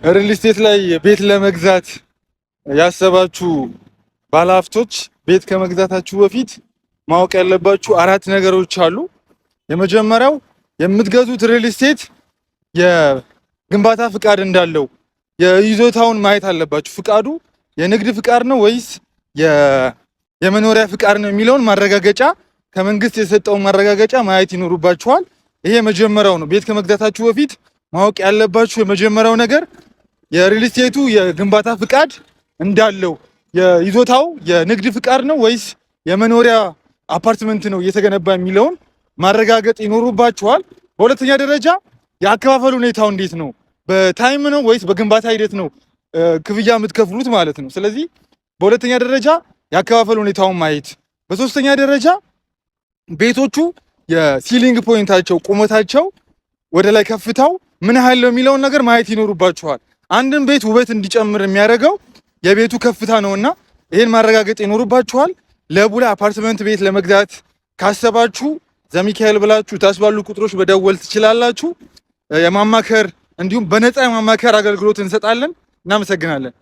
ሪል ስቴት ላይ ቤት ለመግዛት ያሰባችሁ ባለሀብቶች ቤት ከመግዛታችሁ በፊት ማወቅ ያለባችሁ 4 ነገሮች አሉ። የመጀመሪያው የምትገዙት ሪል ስቴት የግንባታ ፍቃድ እንዳለው የይዞታውን ማየት አለባችሁ። ፍቃዱ የንግድ ፍቃድ ነው ወይስ የመኖሪያ ፍቃድ ነው የሚለውን ማረጋገጫ ከመንግስት የሰጠውን ማረጋገጫ ማየት ይኖርባችኋል። ይሄ የመጀመሪያው ነው። ቤት ከመግዛታችሁ በፊት ማወቅ ያለባችሁ የመጀመሪያው ነገር የሪል ስቴቱ የግንባታ ፍቃድ እንዳለው የይዞታው የንግድ ፍቃድ ነው ወይስ የመኖሪያ አፓርትመንት ነው እየተገነባ የሚለውን ማረጋገጥ ይኖርባችኋል። በሁለተኛ ደረጃ የአከፋፈል ሁኔታው እንዴት ነው? በታይም ነው ወይስ በግንባታ ሂደት ነው ክፍያ የምትከፍሉት ማለት ነው። ስለዚህ በሁለተኛ ደረጃ የአከፋፈል ሁኔታውን ማየት፣ በሶስተኛ ደረጃ ቤቶቹ የሲሊንግ ፖይንታቸው ቁመታቸው ወደ ላይ ከፍታው ምን ያህል ነው የሚለውን ነገር ማየት ይኖርባችኋል። አንድን ቤት ውበት እንዲጨምር የሚያደርገው የቤቱ ከፍታ ነውና ይሄን ማረጋገጥ ይኖርባችኋል። ለቡ ላይ አፓርትመንት ቤት ለመግዛት ካሰባችሁ ዘሚካኤል ብላችሁ ታች ባሉ ቁጥሮች በደወል ትችላላችሁ። የማማከር እንዲሁም በነፃ የማማከር አገልግሎት እንሰጣለን። እናመሰግናለን።